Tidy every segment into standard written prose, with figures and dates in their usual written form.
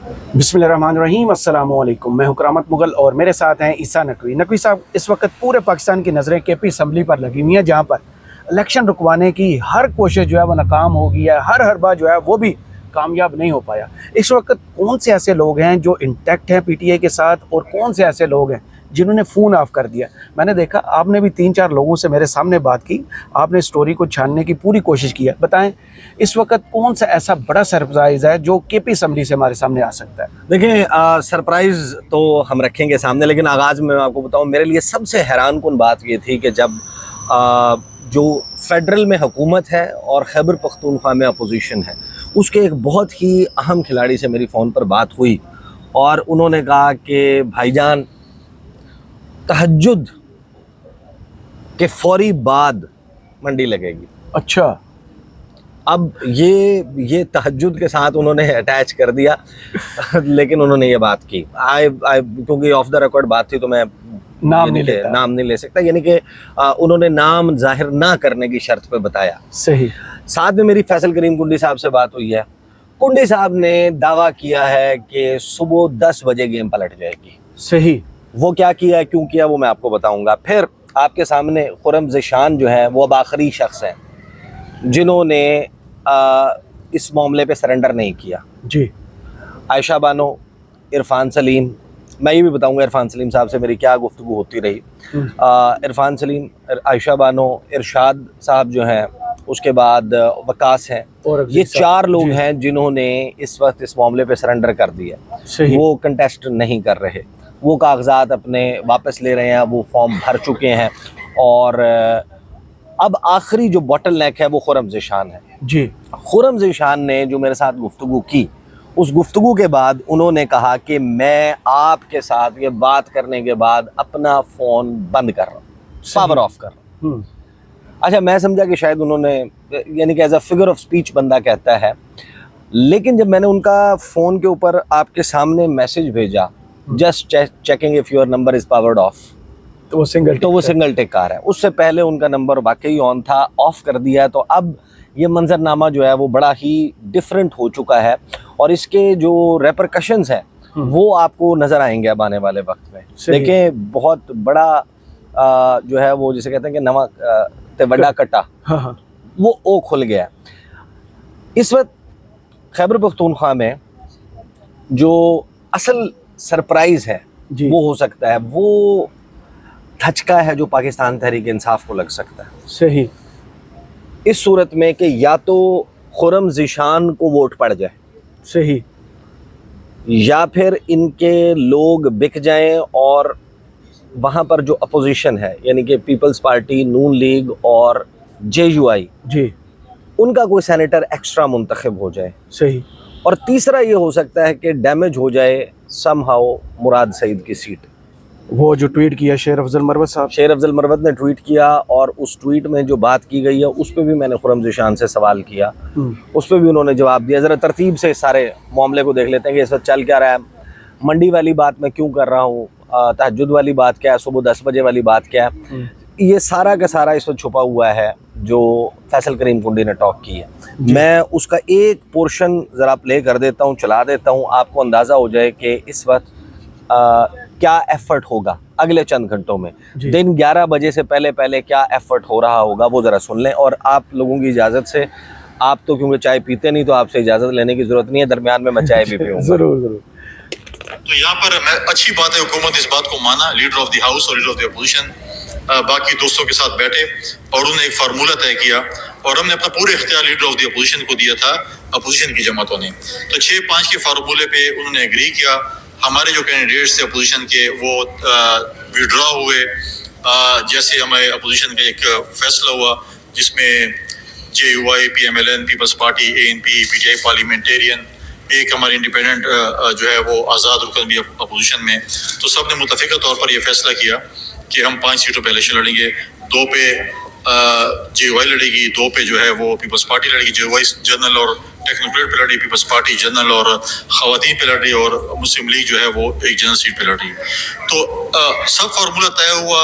बिस्मिल्लाहिर्रहमानिर्रहीम, अस्सलाम वालेकुम। मैं हूं करामत मुगल और मेरे साथ हैं ईसा नकवी। नकवी साहब, इस वक्त पूरे पाकिस्तान की नज़रें केपी असम्बली पर लगी हुई हैं, जहां पर इलेक्शन रुकवाने की हर कोशिश जो है वो नाकाम हो गई है। हर बार जो है वो भी कामयाब नहीं हो पाया। इस वक्त कौन से ऐसे लोग हैं जो इंटैक्ट हैं पीटीआई के साथ और कौन से ऐसे लोग हैं जिन्होंने फ़ोन ऑफ कर दिया? मैंने देखा आपने भी 3-4 लोगों से मेरे सामने बात की, आपने स्टोरी को छानने की पूरी कोशिश की है। बताएं, इस वक्त कौन सा ऐसा बड़ा सरप्राइज़ है जो केपी असम्बली से हमारे सामने आ सकता है? देखिए, सरप्राइज़ तो हम रखेंगे सामने, लेकिन आगाज़ में मैं आपको बताऊं, मेरे लिए सबसे हैरानकुन बात ये थी कि जब जो फेडरल में हुकूमत है और खैबर पख्तूनख्वा में अपोजिशन है, उसके एक बहुत ही अहम खिलाड़ी से मेरी फ़ोन पर बात हुई और उन्होंने कहा कि भाईजान, तहज्जुद के फौरी बाद मंडी लगेगी। अच्छा। अब ये तहज्जुद के साथ उन्होंने अटैच कर दिया लेकिन उन्होंने ये बात की। क्योंकि ऑफ द रिकॉर्ड बात थी तो मैं नाम नहीं ले सकता, यानी कि उन्होंने नाम जाहिर ना करने की शर्त पे बताया। सही। साथ में मेरी फैसल करीम कुंडी साहब से बात हुई है। कुंडी साहब ने दावा किया है कि सुबह 10 बजे गेम पलट जाएगी। सही। वो क्या किया है, क्यों किया, वो मैं आपको बताऊंगा। फिर आपके सामने खुर्रम ज़ीशान जो है वो अब आखिरी शख्स हैं जिन्होंने इस मामले पे सरेंडर नहीं किया। जी। आयशा बानो, इरफान सलीम, मैं ये भी बताऊंगा इरफान सलीम साहब से मेरी क्या गुफ्तगू होती रही। इरफान सलीम, आयशा बानो, इरशाद साहब जो हैं, उसके बाद वकास हैं, ये 4 लोग हैं जिन्होंने इस वक्त इस मामले पे सरेंडर कर दिया। वो कंटेस्ट नहीं कर रहे, वो कागजात अपने वापस ले रहे हैं, वो फॉर्म भर चुके हैं और अब आखिरी जो बॉटल नेक है वो खुर्रम ज़ीशान है। जी। खुर्रम ज़ीशान ने जो मेरे साथ गुफ्तगू की, उस गुफ्तगू के बाद उन्होंने कहा कि मैं आपके साथ ये बात करने के बाद अपना फ़ोन बंद कर रहा हूँ, पावर ऑफ कर रहा हूँ। अच्छा, मैं समझा कि शायद उन्होंने, यानी कि as a figure of speech बंदा कहता है, लेकिन जब मैंने उनका फ़ोन के ऊपर आपके सामने मैसेज भेजा, just checking if your number is powered of, तो वो सिंगल टिक आ रहा है। उससे पहले उनका नंबर वाकई ऑन था, ऑफ कर दिया। तो अब ये मंजरनामा जो है वो बड़ा ही डिफरेंट हो चुका है और इसके जो रेपरकशंस हैं वो आपको नज़र आएंगे अब आने वाले वक्त में। देखें, बहुत बड़ा जो है वो जिसे कहते हैं कि नवा ते बड़ा कटा, वो ओ खुल गया। इस वक्त खैबर पख्तूनख्वा में जो असल सरप्राइज़ है वो हो सकता है, वो धचका है जो पाकिस्तान तहरीक इंसाफ को लग सकता है। सही। इस सूरत में कि या तो खुर्रम ज़ीशान को वोट पड़ जाए, सही, या फिर इनके लोग बिक जाएं और वहाँ पर जो अपोजिशन है, यानी कि पीपल्स पार्टी, नून लीग और JUI, जी, उनका कोई सेनेटर एक्स्ट्रा मुंतखब हो जाए। सही। और तीसरा ये हो सकता है कि डैमेज हो जाए समहाउ मुराद सईद की सीट। वो जो ट्वीट किया शेर अफजल मरवत साहब, शेर अफजल मरवत ने ट्वीट किया और उस ट्वीट में जो बात की गई है उस पर भी मैंने खुर्रम ज़ीशान से सवाल किया, उस पर भी उन्होंने जवाब दिया। ज़रा तरतीब से सारे मामले को देख लेते हैं कि इस वक्त चल क्या रहा है। मंडी वाली बात मैं क्यों कर रहा हूँ, तहज्जुद वाली बात क्या है, सुबह 10 बजे वाली बात क्या है, ये सारा का सारा इस वक्त छुपा हुआ है जो फैसल करीम कुंडी ने टॉक की है। मैं उसका एक पोर्शन ज़रा प्ले कर देता हूँ, चला देता हूँ, आपको अंदाज़ा हो जाए कि इस वक्त क्या एफर्ट होगा अगले चंद घंटों में। दिन 11 बजे से पहले पहले क्या एफर्ट हो रहा होगा वो ज़रा सुन लें। और आप लोगों की इजाज़त से, आप तो क्योंकि चाय पीते नहीं तो आपसे इजाज़त लेने की ज़रूरत नहीं है, दरमियान में मैं चाय भी पीऊँगा। ज़रूर। तो यहाँ पर मैं अच्छी बात है, हुकूमत इस बात को माना, लीडर ऑफ द हाउस और लीडर ऑफ द अपोजिशन बाकी दोस्तों के साथ बैठे और उन्होंने एक फार्मूला तय किया और हमने अपना पूरे इख्तियार लीडर ऑफ द अपोजिशन को दिया था, अपोजिशन की जमातों ने। तो 6-5 के फार्मूले पे उन्होंने एग्री किया। हमारे जो कैंडिडेट्स थे अपोजिशन के वो विड्रॉ हुए। जैसे हमारे अपोजिशन का एक फैसला हुआ जिसमें JUI, PMLN, peoples party, ANP, PTI parliamentarians, एक हमारे इंडिपेंडेंट जो है वो आज़ाद रुकन भी अपोजिशन में, तो सब ने मुतफ़िक़ा तौर पर यह फैसला किया कि हम 5 सीटों पे इलेक्शन लड़ेंगे। 2 पे JUI लड़ेगी, 2 पे जो है वो पीपल्स पार्टी लड़ेगी। JUI जनरल और टेक्नोक्रेट पे लड़ी, पीपल्स पार्टी जनरल और ख़वातीन पे लड़ रही और मुस्लिम लीग जो है वो एक जनरल सीट पे लड़ रही। तो सब फार्मूला तय हुआ।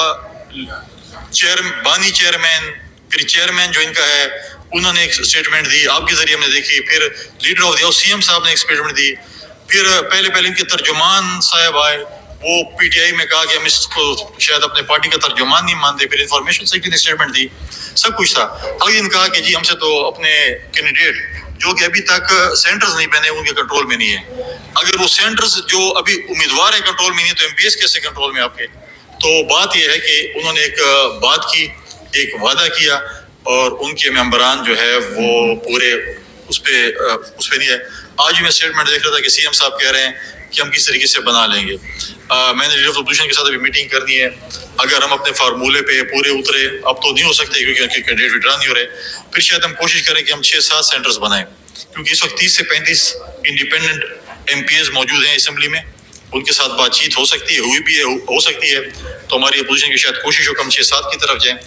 बानी चेयरमैन, फिर चेयरमैन जो इनका है उन्होंने एक स्टेटमेंट दी, आपके जरिए हमने देखी, फिर leader of the house CM साहब ने एक स्टेटमेंट दी, फिर पहले पहले इनके तर्जुमान साहब आए, वो पीटीआई में कहा कि हम इसको शायद अपने पार्टी का तर्जुमान नहीं मानते, फिर इंफॉर्मेशन सेक्रेटरी ने स्टेटमेंट दी, सब कुछ था। अगले दिन कहा कि जी हमसे तो अपने कैंडिडेट जो कि अभी तक सेंटर्स नहीं बने उनके कंट्रोल में नहीं है, अगर वो सेंटर्स जो अभी उम्मीदवार है कंट्रोल में नहीं है तो एमपीएस कैसे कंट्रोल में आपके। तो बात यह है कि उन्होंने एक बात की, एक वादा किया और उनके मेंबरान जो है वो पूरे उस पे नहीं है। आज भी मैं स्टेटमेंट देख रहा था कि सीएम साहब कह रहे हैं कि हम किस तरीके से बना लेंगे। मैंने लीडर ऑफ अपोजिशन के साथ अभी मीटिंग करनी है, अगर हम अपने फार्मूले पे पूरे उतरे, अब तो नहीं हो सकते क्योंकि कैंडिडेट विड्रा नहीं हो रहे, फिर शायद हम कोशिश करें कि हम 6-7 सेंटर्स बनाएं, क्योंकि इस वक्त 30 से 35 इंडिपेंडेंट एमपीएस मौजूद हैं असेंबली में, उनके साथ बातचीत हो सकती है, हुई भी है, हो सकती है। तो हमारी अपोजिशन की शायद कोशिश हो कि हम 6-7 की तरफ जाएं।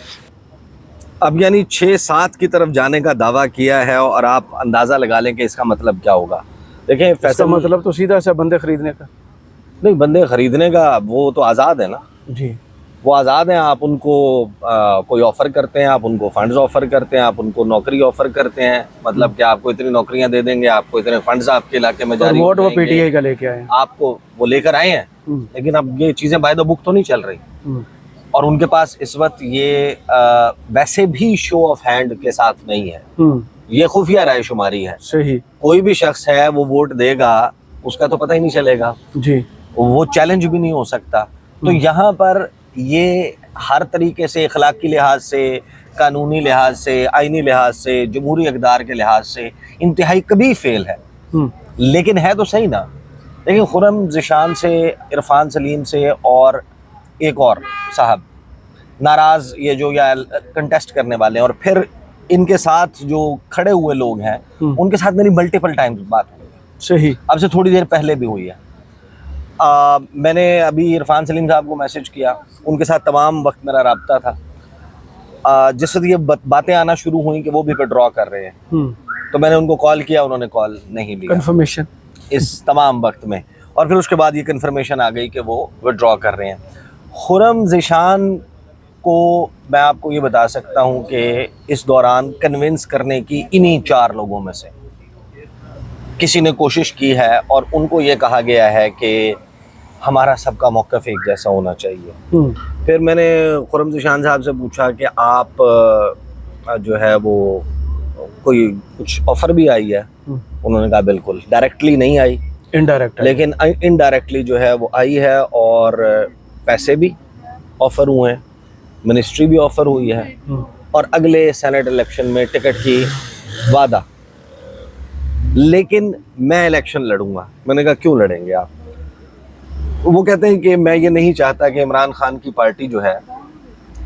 अब यानी 6-7 की तरफ जाने का दावा किया है और आप अंदाज़ा लगा लें कि इसका मतलब क्या होगा। देखें, इसका फैसल मतलब तो सीधा सा बंदे खरीदने का नहीं, बंदे खरीदने का वो तो आज़ाद है ना जी, वो आज़ाद हैं। आप उनको कोई ऑफ़र करते हैं, आप उनको फंड्स ऑफ़र करते हैं, आप उनको नौकरी ऑफ़र करते हैं, मतलब कि आपको इतनी नौकरियां दे देंगे, आपको इतने फंड्स आपके इलाके में जारी हो वोट वो जाएंगे, पीटीआई का लेके आए। आपको वो लेकर आए हैं। लेकिन अब ये चीज़ें बाय द बुक तो नहीं चल रही और उनके पास इस वक्त ये वैसे भी शो ऑफ हैंड के साथ नहीं है, ये खुफिया राय शुमारी है। सही, कोई भी शख्स है वो वोट देगा, उसका तो पता ही नहीं चलेगा जी, वो चैलेंज भी नहीं हो सकता। तो यहाँ पर ये हर तरीके से अखलाकी लिहाज से, कानूनी लिहाज से, आइनी लिहाज से, जमहूरी इक़दार के लिहाज से इंतहाई कभी फेल है। लेकिन है तो सही ना। लेकिन खुर्रम ज़िशान से, इरफान सलीम से और एक और साहब नाराज़, ये जो या कंटेस्ट करने वाले हैं, और फिर इनके साथ जो खड़े हुए लोग हैं उनके साथ मेरी मल्टीपल टाइम्स बात हुई है। सही, अब से थोड़ी देर पहले भी हुई है। मैंने अभी इरफान सलीम साहब को मैसेज किया, उनके साथ तमाम वक्त मेरा राब्ता था। जिस वक्त ये बातें आना शुरू हुई कि वो भी विड्रॉ कर रहे हैं, तो मैंने उनको कॉल किया, उन्होंने कॉल नहीं लिया कंफर्मेशन इस तमाम वक्त में, और फिर उसके बाद ये कंफर्मेशन आ गई कि वो विड्रॉ कर रहे हैं। खुर्रम ज़िशान को मैं आपको ये बता सकता हूँ कि इस दौरान कन्विंस करने की इन्हीं 4 लोगों में से किसी ने कोशिश की है और उनको ये कहा गया है कि हमारा सबका मौक़िफ़ एक जैसा होना चाहिए। फिर मैंने खुर्रम ज़िशान साहब से पूछा कि आप जो है वो कोई कुछ ऑफ़र भी आई है? उन्होंने कहा बिल्कुल, डायरेक्टली नहीं आई, इनडायरेक्ट, लेकिन इनडायरेक्टली जो है वो आई है, और पैसे भी ऑफ़र हुए हैं, मिनिस्ट्री भी ऑफ़र हुई है, और अगले सेनेट इलेक्शन में टिकट की वादा। लेकिन मैं इलेक्शन लड़ूंगा। मैंने कहा क्यों लड़ेंगे आप? वो कहते हैं कि मैं ये नहीं चाहता कि इमरान खान की पार्टी जो है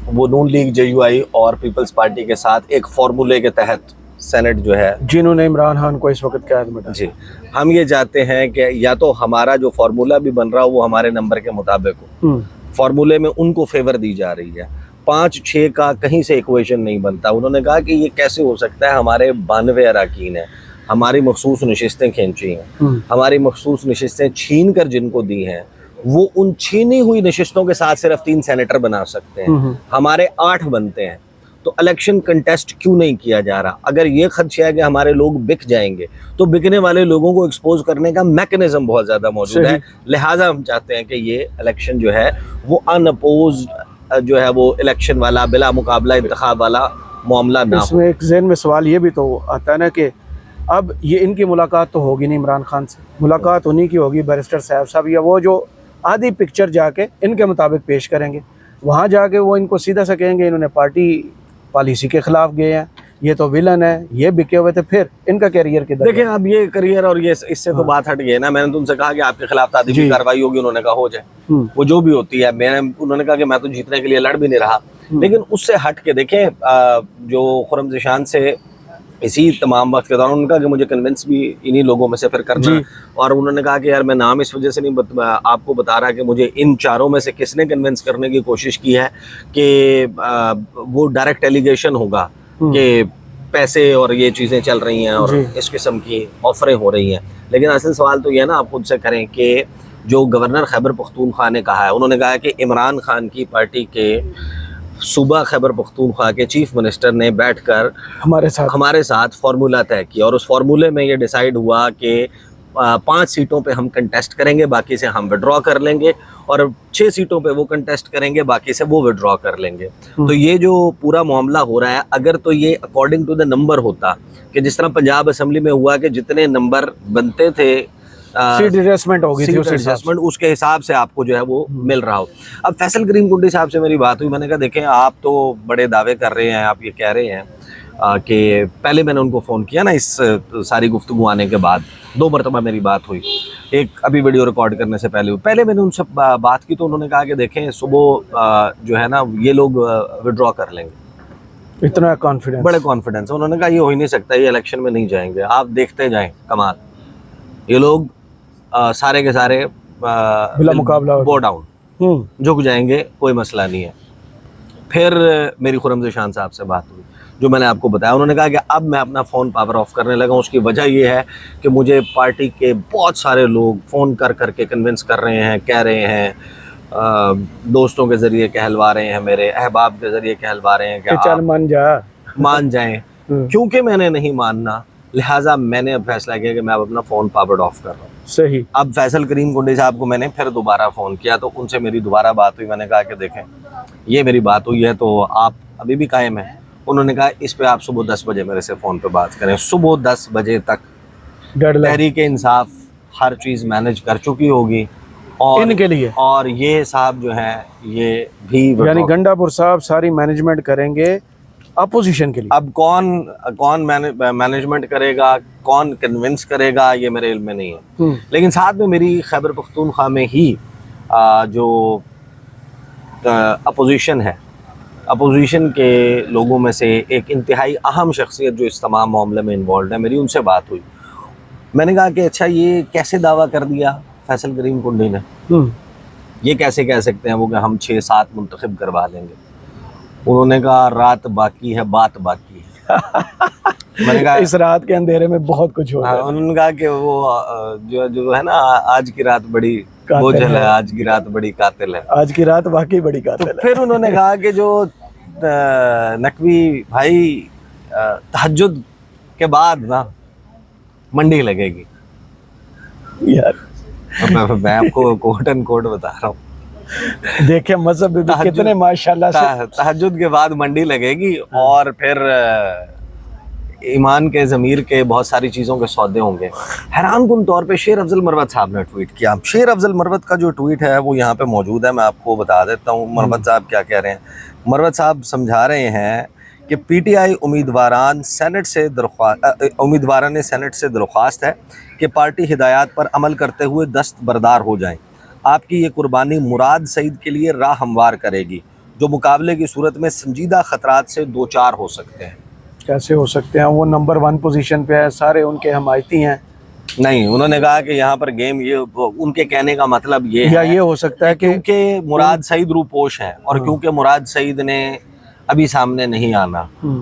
वो नून लीग, JUI और पीपल्स पार्टी के साथ एक फार्मूले के तहत सेनेट जो है, जिन्होंने इमरान खान को इस वक्त कैद में डाला, जी, हम ये चाहते हैं कि या तो हमारा जो फार्मूला भी बन रहा हो वो हमारे नंबर के मुताबिक हो। फार्मूले में उनको फेवर दी जा रही है, 5-6 का कहीं से इक्वेशन नहीं बनता। उन्होंने कहा कि ये कैसे हो सकता है, हमारे 92 अरकान हैं, हमारी मखसूस नशिस्तें खींची हैं, हमारी मखसूस नशिस्तें छीन कर जिनको दी हैं वो उन छीनी हुई नशिस्तों के साथ सिर्फ 3 सेनेटर बना सकते हैं, हमारे 8 बनते हैं। तो इलेक्शन कंटेस्ट क्यों नहीं किया जा रहा? अगर ये खदशा है कि हमारे लोग बिक जाएंगे, तो बिकने वाले लोगों को एक्सपोज करने का मैकेनिज्म बहुत ज़्यादा मौजूद है। लिहाजा हम चाहते हैं कि ये इलेक्शन जो है वो अनअपोज जो है वो इलेक्शन वाला, बिला मुकाबला इंतखाब वाला मामला ना हो। इसमें एक ज़हन में सवाल ये भी तो आता है ना कि अब ये इनकी मुलाकात तो होगी नहीं इमरान खान से, मुलाकात उन्हीं की होगी बैरिस्टर साहब या वो जो आधी पिक्चर जाके इनके मुताबिक पेश करेंगे। वहाँ जाके वो इनको सीधा सा कहेंगे इन्होंने पार्टी पॉलिसी के ख़िलाफ़ गए हैं, ये तो विलन है, ये बिके हुए थे, फिर इनका करियर किधर? देखिए, अब ये करियर और ये इससे तो बात हट गई है ना। मैंने तुमसे कहा कि आपके खिलाफ तादीबी कार्रवाई होगी, उन्होंने कहा हो जाए, वो जो भी होती है। उन्होंने कहा कि मैं तो जीतने के लिए लड़ भी नहीं रहा। लेकिन उससे हट के देखें, जो खुर्रम ज़िशान से इसी तमाम वक्त के दौरान उनका कि मुझे कन्विंस भी इन्हीं लोगों में से फिर करना, और उन्होंने कहा कि यार मैं नाम इस वजह से नहीं आपको बता रहा कि मुझे इन 4 में से किसने कन्विंस करने की कोशिश की है कि वो डायरेक्ट एलिगेशन होगा कि पैसे और ये चीज़ें चल रही हैं और इस किस्म की ऑफरें हो रही हैं। लेकिन असल सवाल तो ये है ना, आप खुद से करें कि जो गवर्नर खैबर पख्तूनख्वा ने कहा है, उन्होंने कहा कि इमरान खान की पार्टी के सूबा खैबर पख्तूनख्वा के चीफ मिनिस्टर ने बैठकर हमारे साथ फार्मूला तय किया, और उस फार्मूले में ये डिसाइड हुआ कि 5 सीटों पे हम कंटेस्ट करेंगे, बाकी से हम विड्रॉ कर लेंगे, और 6 सीटों पे वो कंटेस्ट करेंगे, बाकी से वो विड्रॉ कर लेंगे। तो ये जो पूरा मामला हो रहा है, अगर तो ये अकॉर्डिंग टू द नंबर होता कि जिस तरह पंजाब असेंबली में हुआ कि जितने नंबर बनते थे सीट एडजस्टमेंट होगी थी उस हिसाब से। एडजस्टमेट, उसके हिसाब से आपको जो है वो मिल रहा हो। अब फैसल करीम कुंडी साहब से मेरी बात हुई, मैंने कहा देखें आप तो बड़े दावे कर रहे हैं, आप ये कह रहे हैं कि पहले मैंने उनको फ़ोन किया ना इस सारी गुफ्तगू आने के बाद, 2 मरतबा मेरी बात हुई, एक अभी वीडियो रिकॉर्ड करने से पहले हुई। पहले मैंने उनसे बात की तो उन्होंने कहा कि देखें सुबह जो है ना ये लोग विड्रॉ कर लेंगे। इतना कॉन्फिडेंस, बड़े कॉन्फिडेंस। उन्होंने कहा ये हो ही नहीं सकता, ये इलेक्शन में नहीं जाएंगे, आप देखते जाएं कमाल, ये लोग सारे के सारे बिला मुकाबला बो डाउन, झुक जाएंगे, कोई मसला नहीं है। फिर मेरी खुर्रम ज़ीशान साहब से बात हुई, जो मैंने आपको बताया। उन्होंने कहा कि अब मैं अपना फ़ोन पावर ऑफ करने लगा हूँ। उसकी वजह ये है कि मुझे पार्टी के बहुत सारे लोग फ़ोन कर करके कन्विंस कर रहे हैं, कह रहे हैं, दोस्तों के ज़रिए कहलवा रहे हैं, मेरे अहबाब के ज़रिए कहलवा रहे हैं कि चल मान जाएं। क्योंकि मैंने नहीं मानना, लिहाजा मैंने अब फैसला किया कि मैं अब अपना फ़ोन पावर ऑफ कर रहा हूँ। सही। अब फैसल करीम कुंडी साहब को मैंने फिर दोबारा फ़ोन किया, तो उनसे मेरी दोबारा बात हुई। मैंने कहा कि देखें ये मेरी बात हुई है तो आप अभी भी कायम हैं? उन्होंने कहा इस पे आप सुबह 10 बजे मेरे से फ़ोन पे बात करें। सुबह 10 बजे तक तहरीक इंसाफ हर चीज़ मैनेज कर चुकी होगी और इनके लिए, और ये साहब जो हैं ये भी, यानी गंडापुर साहब सारी मैनेजमेंट करेंगे अपोजिशन के लिए। अब कौन मैनेजमेंट करेगा, कौन कन्विंस करेगा, ये मेरे इल्म में नहीं है। लेकिन साथ में मेरी खैबर पख्तूनख्वा में ही जो अपोजिशन है, अपोजिशन के लोगों में से एक इंतहाई अहम शख्सियत जो इस तमाम मामले में इन्वॉल्व है, मेरी उनसे बात हुई। मैंने कहा कि अच्छा ये कैसे दावा कर दिया फैसल करीम कुंडी ने, ये कैसे कह सकते हैं वो कि हम 6-7 मुंतखब करवा लेंगे? उन्होंने कहा रात बाकी है, बात बाकी है। मैंने कहा इस रात के अंधेरे में बहुत कुछ होगा। उन्होंने कहा कि वो जो है ना, आज की रात बड़ी बोझल है, आज की रात बड़ी कातिल है, आज की रात वाकई बड़ी कातिल है। फिर उन्होंने कहा कि जो नकवी भाई तहज्जुद के बाद ना मंडी लगेगी यार। मैं आपको कोट एंड कोट बता रहा हूँ, देखे मजहब भी कितने माशाल्लाह से, तहज्जुद के बाद मंडी लगेगी और फिर ईमान के ज़मीर के बहुत सारी चीज़ों के सौदे होंगे। हैरान कुन तौर पे शेर अफजल मरवत साहब ने ट्वीट किया। शेर अफजल मरवत का जो ट्वीट है वो यहाँ पे मौजूद है, मैं आपको बता देता हूँ मरवत साहब क्या कह रहे हैं। मरवत साहब समझा रहे हैं कि पीटीआई उम्मीदवारान ने सेनेट से दरख्वास्त है कि पार्टी हिदायत पर अमल करते हुए दस्तबरदार हो जाएं। आपकी ये कुर्बानी मुराद सईद के लिए राह हमवार करेगी, जो मुकाबले की सूरत में संजीदा खतरात से दो चार हो सकते हैं। कैसे हो सकते हैं? वो नंबर 1 पोजीशन पे है, सारे उनके हमायती हैं। नहीं, उन्होंने कहा कि यहाँ पर गेम ये, उनके कहने का मतलब ये या है, ये हो सकता है कि क्योंकि मुराद सईद रूपोश हैं और क्योंकि मुराद सईद ने अभी सामने नहीं आना,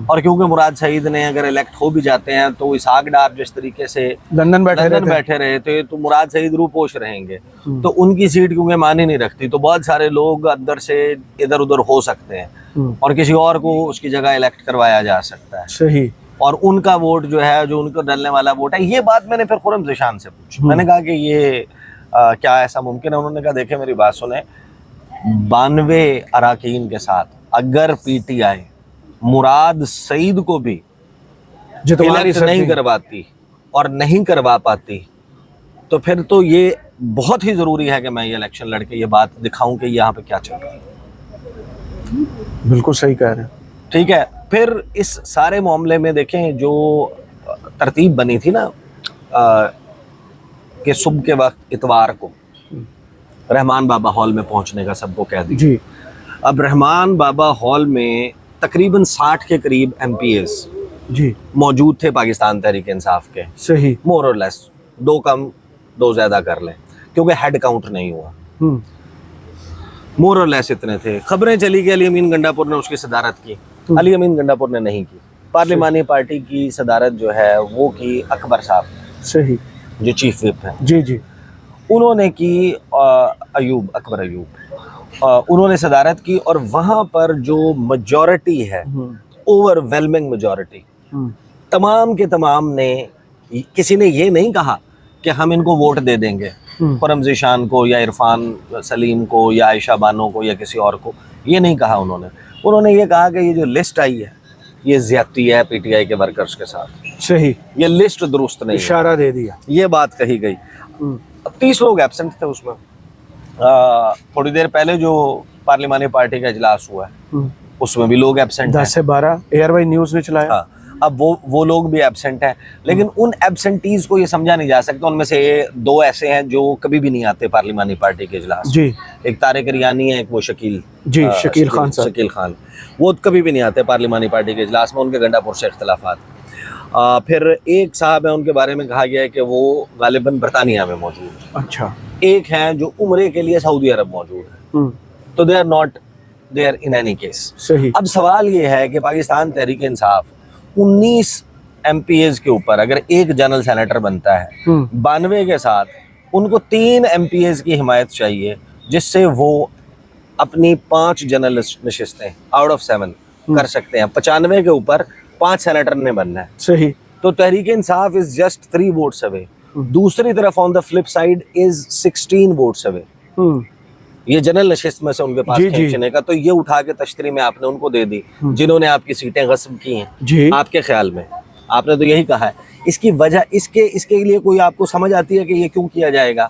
और क्योंकि मुराद सईद ने अगर इलेक्ट हो भी जाते हैं तो इसहाक डार जिस तरीके से लंदन बैठे रहे थे तो मुराद सईद रूपोश रहेंगे, तो उनकी सीट क्योंकि मानी नहीं रखती, तो बहुत सारे लोग अंदर से इधर उधर हो सकते हैं और किसी और को उसकी जगह इलेक्ट करवाया जा सकता है। सही। और उनका वोट जो है, जो उनको डलने वाला वोट है, ये बात मैंने फिर खुर्रम ज़ीशान से पूछी। मैंने कहा कि ये क्या ऐसा मुमकिन है? उन्होंने कहा देखें मेरी बात सुने, 92 अराकीन के साथ अगर पीटीआई मुराद सईद को भी इलेक्ट नहीं करवाती और नहीं करवा पाती, तो फिर तो ये बहुत ही ज़रूरी है कि मैं ये इलेक्शन लड़के ये बात दिखाऊं कि यहाँ पे क्या चल रहा है। बिल्कुल सही कह रहे हैं। ठीक है, फिर इस सारे मामले में देखें जो तरतीब बनी थी ना कि सुबह के वक्त इतवार को रहमान बाबा हॉल में पहुंचने का सबको कह दी जी। अब रहमान बाबा हॉल में तकरीबन 60 के करीब MPs जी मौजूद थे पाकिस्तान तहरीक इंसाफ के। सही। मोर और लेस, 2 कम 2 ज़्यादा कर लें, क्योंकि हेड काउंट नहीं हुआ। मोर और लेस इतने थे। खबरें चली कि अली अमीन गंडापुर ने उसकी सदारत की, अली अमीन गंडापुर ने नहीं की। पार्लिमानी पार्टी की सदारत जो है वो की अकबर साहब, सही, जो चीफ विप हैं। जी जी। उन्होंने की अकबर अयूब उन्होंने सदारत की, और वहाँ पर जो मेजॉरिटी है, ओवरवेलमिंग मेजॉरिटी, तमाम के तमाम ने, किसी ने ये नहीं कहा कि हम इनको वोट दे देंगे, खुर्रम ज़ीशान को या इरफान सलीम को या आयशा बानो को या किसी और को, ये नहीं कहा उन्होंने। उन्होंने ये कहा कि ये जो लिस्ट आई है ये ज़्यादती है पीटीआई के वर्कर्स के साथ, सही, ये लिस्ट दुरुस्त नहीं है, इशारा दे दिया। ये बात कही गई। 30 लोग एब्सेंट थे उसमें। थोड़ी देर पहले जो पार्लिमानी पार्टी का इजलास हुआ है उसमें भी लोग एब्सेंट 10 से 12 एयरवाई न्यूज़ ने चलाया। हाँ, अब वो लोग भी एब्सेंट हैं, लेकिन उन एब्सेंटीज को ये समझा नहीं जा सकता। उनमें से 2 ऐसे हैं जो कभी भी नहीं आते पार्लिमानी पार्टी के इजलास। जी, एक तारिक रियानी है, एक वो शकील शकील खान साहब, शकील खान, वो कभी भी नहीं आते पार्लिमानी पार्टी के इजलास में, उनके गंडापुर से इख्तलाफात। फिर एक साहब है, उनके बारे में कहा गया है कि वो गालिबन बरतानिया में मौजूद है। अच्छा, एक हैं जो उम्रे के लिए सऊदी अरब मौजूद है, तो they are not there in any case. सही। अब सवाल ये है कि पाकिस्तान तहरीक इंसाफ 19 MPs के ऊपर अगर एक जनरल सेनेटर बनता है 92 के साथ, उनको 3 MPs की हिमायत चाहिए जिससे वो अपनी 5 जनरल नशिस्तें आउट ऑफ 7 कर सकते हैं। 95 के ऊपर 5 सेनेटर ने बनना है। सही। तो Tehreek Insaf is just 3 votes away. दूसरी तरफ on the flip side is 16 votes away. ये जनरल नशिस्त में से उनके पास खींचने का, तो ये उठा के तश्तरी में आपने उनको दे दी जिन्होंने आपकी सीटें गस्ब की हैं। जी। आपके ख्याल में आपने तो यही कहा है, इसकी वजह इसके लिए कोई आपको समझ आती है कि ये क्यों किया जाएगा?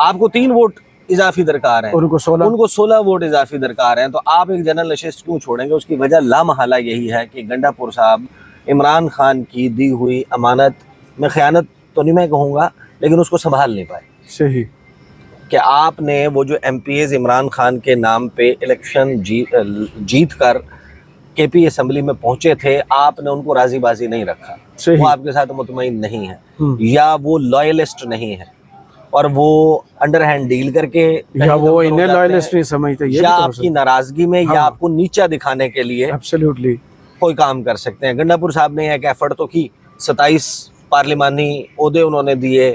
आपको 3 वोट इजाफी दरकार है, उनको 16 वोट इजाफी दरकार हैं, तो आप एक जनरल नशिस्त क्यों छोड़ेंगे? उसकी वजह लामहला यही है कि गंडापुर साहब इमरान खान की दी हुई अमानत में खयानत तो नहीं मैं कहूँगा, लेकिन उसको संभाल नहीं पाए। सही। कि आपने वो जो MPs इमरान खान के नाम पे इलेक्शन जीत कर KP असम्बली में पहुंचे थे, आपने उनको राजीबाजी नहीं रखा। वो आपके साथ मुतमईन नहीं है, या वो लॉयलिस्ट नहीं है, और वो अंडरहैंड डील करके, या वो इन्हें लॉयलिस्ट नहीं समझते, या आपकी नाराजगी में, या आपको नीचा दिखाने के लिए एब्सोल्युटली कोई काम कर सकते हैं। गंडापुर साहब ने एक एफर्ट तो की, 27 पार्लिमानी ओहदे उन्होंने दिए,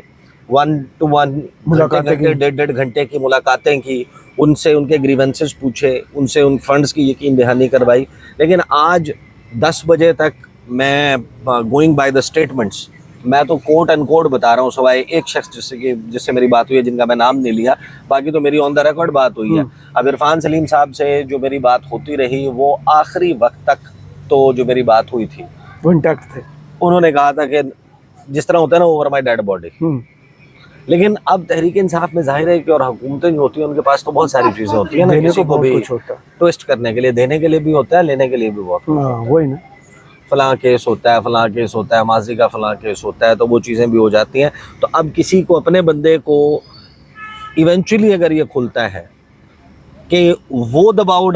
1-to-1 मुलाकातें, 1.5 घंटे की मुलाकातें की, उनसे उनके ग्रीवेंसेस पूछे, उनसे उन फंड्स की यकीन दहानी करवाई। लेकिन आज 10 बजे तक मैं गोइंग बाय द स्टेटमेंट्स, मैं तो कोट एंड कोट बता रहा हूँ, सवाए एक शख्स जिससे मेरी बात हुई है, जिनका मैं नाम नहीं लिया, बाकी तो मेरी ऑन द रिकॉर्ड बात हुई है। अब इरफान सलीम साहब से जो मेरी बात होती रही, वो आखिरी वक्त तक तो जो मेरी बात हुई थी वो इंटैक्ट थे। उन्होंने कहा था कि जिस तरह होता है ना, ओवर माई डेड बॉडी। लेकिन अब तहरीक इंसाफ में जाहिर है कि और हुकूमतें जो होती हैं उनके पास तो बहुत सारी चीज़ें होती है ना, किसी को भी ट्विस्ट करने के लिए, देने के लिए भी होता है, लेने के लिए भी बहुत होता है। वही ना, फलां केस होता है, फलां केस होता है, माजी का फलां केस होता है, तो वो चीज़ें भी हो जाती हैं। तो अब किसी को, अपने बंदे को इवेंचुअली अगर ये खुलता है कि वो दबाव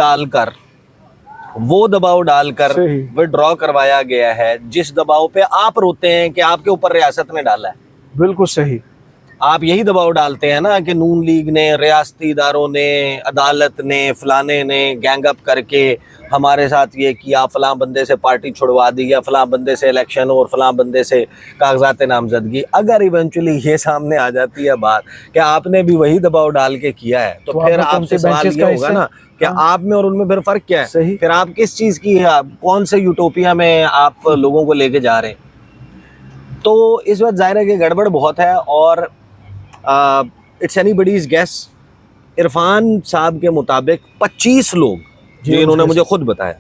डालकर विड्रॉ करवाया गया है, जिस दबाव पे आप रोते हैं कि आपके ऊपर रियासत ने डाला है। बिल्कुल सही। आप यही दबाव डालते हैं ना कि नून लीग ने, रियासती इदारों ने, अदालत ने, फलाने ने गैंग अप करके हमारे साथ ये किया, फलां बंदे से पार्टी छुड़वा दी, या फलां बंदे से इलेक्शन और फलां बंदे से कागजात नामजदगी। अगर इवेंचुअली ये सामने आ जाती है बात कि आपने भी वही दबाव डाल के किया है, तो फिर आपसे सवाल ये होगा ना कि आप में और उनमें फिर फर्क क्या है? फिर आप किस चीज़ की, कौन से यूटोपिया में आप लोगों को लेके जा रहे हैं? तो इस वक्त जाहिर है कि गड़बड़ बहुत है, और इट्स एनीबडीज गेस। इरफान साहब के मुताबिक 25 लोग, जो इन्होंने मुझे खुद बताया,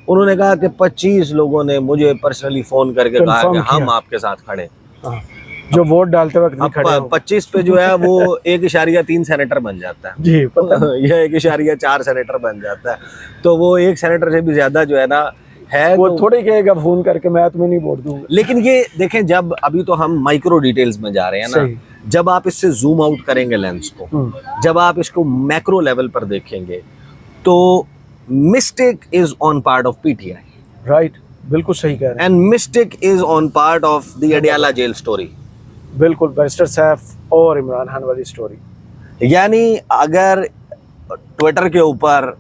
उन्होंने कहा कि 25 लोगों ने मुझे पर्सनली फ़ोन करके कहा कि हम आपके साथ खड़े, जो वोट डालते वक्त नहीं खड़े। 25 पे जो है वो 1.3 सेनेटर बन जाता है जी, यह 1.4 सेनेटर बन जाता है। तो वो 1 सेनेटर से भी ज़्यादा जो है ना है, वो थोड़ी कहेगा फ़ोन करके मैं तुम्हें नहीं वोट दूंगा। लेकिन ये देखें, जब अभी तो हम माइक्रो डिटेल्स में जा रहे हैं ना, जब आप इससे जूम आउट करेंगे लेंस को, जब आप इसको मैक्रो लेवल पर देखेंगे, तो mistake is on part of PTI। Right, बिल्कुल सही कह रहे हैं। And mistake is on part of the Adiala jail story. बिल्कुल, बैरिस्टर सैफ और इमरान खान वाली स्टोरी। यानी अगर ट्विटर के ऊपर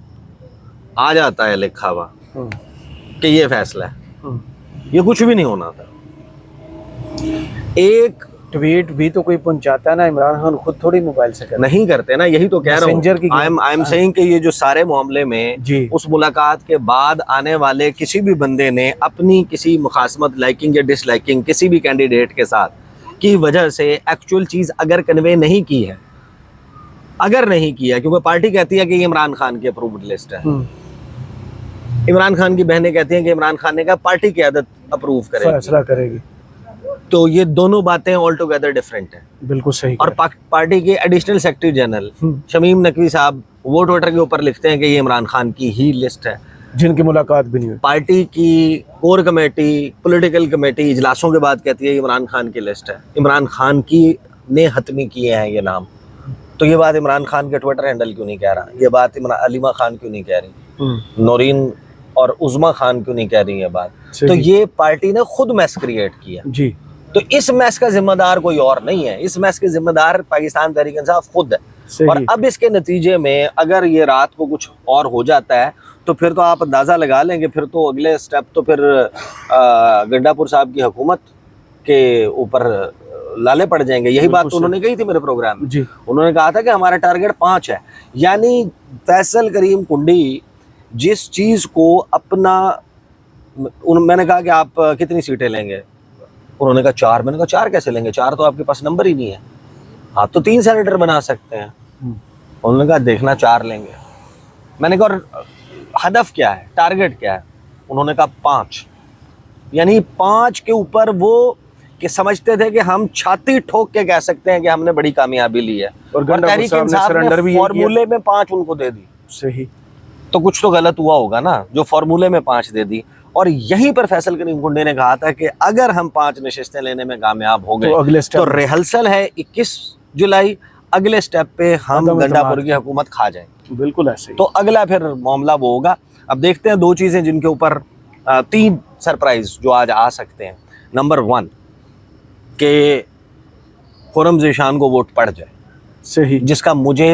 आ जाता है लिखा हुआ कि ये फैसला है, ये कुछ भी नहीं होना था। एक ट्वीट भी तो कोई पहुंचाता है ना, इमरान खान खुद थोड़ी मोबाइल से नहीं करते ना, यही तो कह रहा हूँ। आई एम सेइंग कि ये जो सारे मामले में उस मुलाकात के बाद आने वाले किसी भी बंदे ने अपनी किसी मुखासमत, लाइकिंग या डिसलाइकिंग किसी भी कैंडिडेट के साथ की वजह से एक्चुअल चीज़ अगर कन्वे नहीं की है, अगर नहीं किया, क्योंकि पार्टी कहती है कि ये इमरान खान की अप्रूव्ड लिस्ट है, इमरान खान की बहनें कहती हैं कि इमरान खान ने कहा पार्टी क़यादत अप्रूव करेगी, फैसला करेगी, तो ये दोनों बातें ऑल टुगेदर डिफरेंट हैं। बिल्कुल सही। और पार्टी के additional secretary general Shamim Naqvi साहब वोट वोटर के ऊपर लिखते हैं कि ये इमरान खान की ही लिस्ट है, जिनकी मुलाकात भी नहीं हुई। पार्टी की कोर कमेटी, पॉलिटिकल कमेटी इजलासों के बाद कहती है इमरान खान की लिस्ट है, इमरान खान की ने हतमी किए हैं ये नाम, तो ये बात इमरान खान के ट्विटर हैंडल क्यों नहीं कह रहा, ये बात अलीमा खान क्यों नहीं कह रही, नौरीन और उज़मा खान क्यों नहीं कह रही है बात, तो ये पार्टी ने खुद मैस क्रिएट किया जी। तो इस मैस का जिम्मेदार कोई और नहीं है, इस मैस के जिम्मेदार पाकिस्तान तहरीक इंसाफ खुद है। और अब इसके नतीजे में अगर ये रात को कुछ और हो जाता है तो फिर तो आप अंदाज़ा लगा लेंगे, फिर तो अगले स्टेप तो फिर गंडापुर साहब की हुकूमत के ऊपर लाले पड़ जाएंगे। यही बात तो उन्होंने कही थी मेरे प्रोग्राम में जी। उन्होंने कहा था कि हमारा टारगेट 5 है, यानी फैसल करीम कुंडी जिस चीज़ को अपना, मैंने कहा कि आप कितनी सीटें लेंगे, उन्होंने कहा 4, मैंने कहा 4 कैसे लेंगे, 4 तो आपके पास नंबर ही नहीं है, आप तो 3 सेनेटर बना सकते हैं, उन्होंने कहा देखना 4 लेंगे, मैंने कहा और हदफ क्या है, टारगेट क्या है, उन्होंने कहा 5, यानी 5 के ऊपर वो कि समझते थे कि हम छाती ठोक के कह सकते हैं कि हमने बड़ी कामयाबी ली है, और तहरीक इंसाफ ने फॉर्मूले में 5 उनको दे दी। सही, तो कुछ तो गलत हुआ होगा ना, जो फॉर्मूले में 5 दे दी। और यहीं पर फैसल करीम कुंडी ने कहा था कि अगर हम 5 नशिस्तें लेने में कामयाब हो गए तो अगले तो रिहर्सल है 21 जुलाई, अगले स्टेप पे हम गंडापुर की हुकूमत खा जाएंगे। बिल्कुल ऐसे। तो अगला फिर मामला वो होगा। अब देखते हैं 2 चीज़ें जिनके ऊपर 3 सरप्राइज जो आज आ सकते हैं। नंबर 1 कि खुर्रम ज़ीशान को वोट पड़ जाए, सही, जिसका मुझे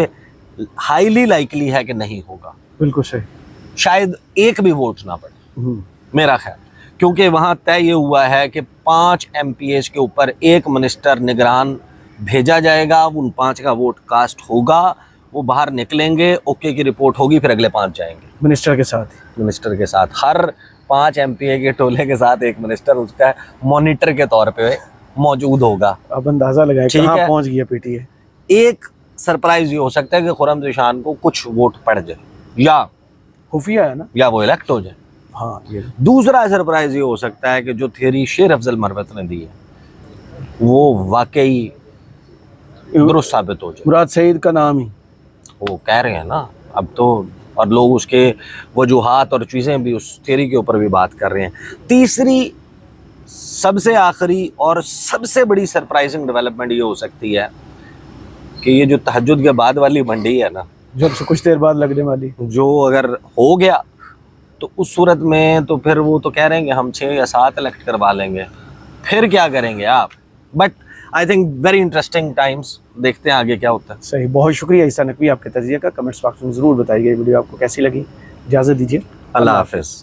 हाईली लाइकली है कि नहीं होगा। बिल्कुल सही, शायद एक भी वोट ना पड़े मेरा ख्याल, क्योंकि वहाँ तय ये हुआ है कि 5 MPs के ऊपर 1 मिनिस्टर निगरान भेजा जाएगा, उन 5 का वोट कास्ट होगा, वो बाहर निकलेंगे, ओके की रिपोर्ट होगी, फिर अगले 5 जाएंगे मिनिस्टर के साथ हर 5 MPA के टोले के साथ एक मिनिस्टर उसका मॉनिटर के तौर पे मौजूद होगा। अब अंदाजा लगाए कहाँ पहुँच गया PTA। एक सरप्राइज ये हो सकता है कि खुर्रम ज़ीशान को कुछ वोट पड़ जाए, या खुफिया है ना, या वो इलेक्ट हो जाए। हाँ, ये दूसरा सरप्राइज ये हो सकता है कि जो थियरी शेर अफजल मरवत ने दी है वो वाकई दुरुस्त साबित हो जाए। मुराद सईद का नाम ही वो कह रहे हैं ना अब तो, और लोग उसके वजूहात और चीज़ें भी उस थियरी के ऊपर भी बात कर रहे हैं। तीसरी सबसे आखिरी और सबसे बड़ी सरप्राइजिंग डेवलपमेंट ये हो सकती है कि ये जो तहज्जुद के बाद वाली मंडी है ना, जब से कुछ देर बाद लगने वाली, जो अगर हो गया तो उस सूरत में तो फिर वो तो कह रहे हैं कि हम 6 या 7 इलेक्ट करवा लेंगे, फिर क्या करेंगे आप। But I think very interesting times, देखते हैं आगे क्या होता है। सही, बहुत शुक्रिया ईसा नकवी आपके तजिया का। कमेंट्स बॉक्स में ज़रूर बताइए वीडियो आपको कैसी लगी। इजाज़त दीजिए, अल्लाह हाफिज़।